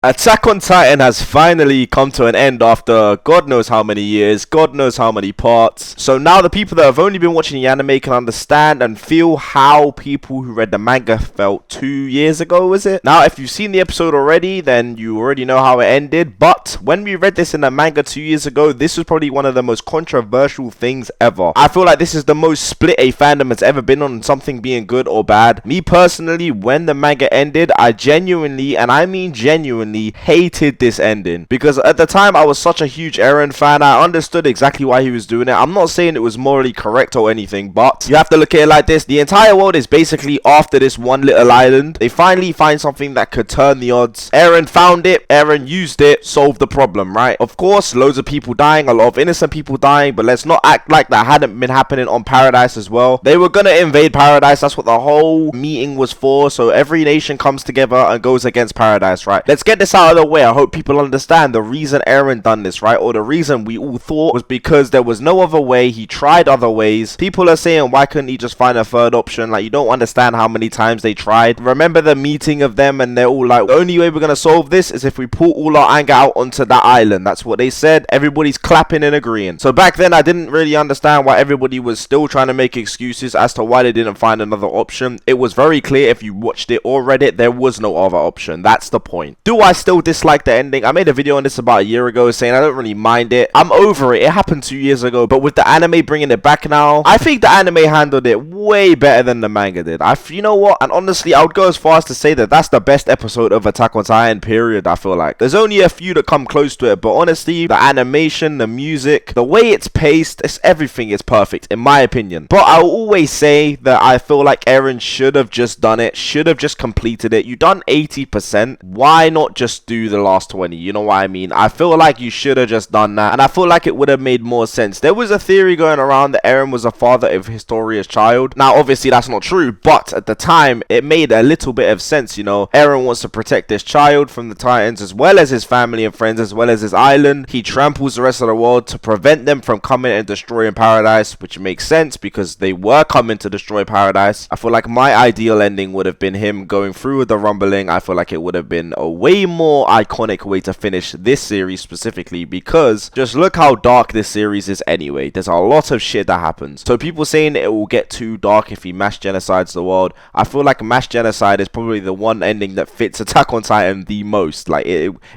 Attack on Titan has finally come to an end after God knows how many years, God knows how many parts. So now the people that have only been watching the anime can understand and feel how people who read the manga felt 2 years ago, was it? Now, if you've seen the episode already, then you already know how it ended. But when we read this in the manga 2 years ago, this was probably one of the most controversial things ever. I feel like this is the most split a fandom has ever been on something being good or bad. Me personally, when the manga ended, I genuinely, and I mean genuinely, hated this ending, because at the time I was such a huge Eren fan. I understood exactly why he was doing it. I'm not saying it was morally correct or anything, but you have to look at it like this. The entire world is basically after this one little island. They finally find something that could turn the odds. Eren found it, Eren used it, solved the problem, right? Of course, loads of people dying, a lot of innocent people dying, but let's not act like that hadn't been happening on Paradise as well. They were gonna invade Paradise. That's what the whole meeting was for, so every nation comes together and goes against Paradise, right? Let's get this out of the way. I hope people understand the reason Eren done this, right? Or the reason we all thought was because there was no other way. He tried other ways. People are saying, why couldn't he just find a third option? Like, you don't understand how many times they tried. Remember the meeting of them, and they're all like, the only way we're gonna solve this is if we pull all our anger out onto that island. That's what they said. Everybody's clapping and agreeing. So back then I didn't really understand why everybody was still trying to make excuses as to why they didn't find another option. It was very clear if you watched it or read it, there was no other option. That's the point. Do I still dislike the ending? I made a video on this about a year ago saying I don't really mind it. I'm over it. It happened 2 years ago, but with the anime bringing it back now, I think the anime handled it way better than the manga did. You know what? And honestly, I would go as far as to say that that's the best episode of Attack on Titan, period. I feel like there's only a few that come close to it, but honestly, the animation, the music, the way it's paced, everything is perfect in my opinion. But I'll always say that I feel like Eren should have just done it, should have just completed it. You've done 80%. Why not just do the last 20? You know what I mean? I feel like you should have just done that, and I feel like it would have made more sense. There was a theory going around that Eren was a father of Historia's child. Now, obviously, that's not true, but at the time, it made a little bit of sense, you know? Eren wants to protect this child from the Titans, as well as his family and friends, as well as his island. He tramples the rest of the world to prevent them from coming and destroying Paradise, which makes sense because they were coming to destroy Paradise. I feel like my ideal ending would have been him going through with the rumbling. I feel like it would have been a way more iconic way to finish this series specifically, because just look how dark this series is anyway. There's a lot of shit that happens. So people saying it will get too dark if he mass genocides the world, I feel like mass genocide is probably the one ending that fits Attack on Titan the most. Like,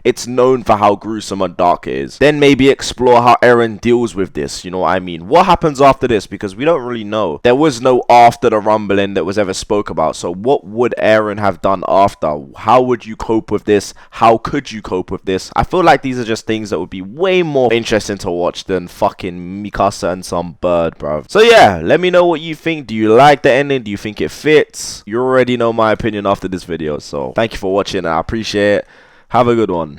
it's known for how gruesome and dark it is. Then maybe explore how Eren deals with this, you know what I mean? What happens after this? Because we don't really know. There was no after the rumbling that was ever spoke about. So what would Eren have done after? How would you cope with this? How could you cope with this? I feel like these are just things that would be way more interesting to watch than fucking Mikasa and some bird, bro. So yeah, let me know what you think. Do you like the ending? Do you think it fits? You already know my opinion after this video. So thank you for watching. I appreciate it. Have a good one.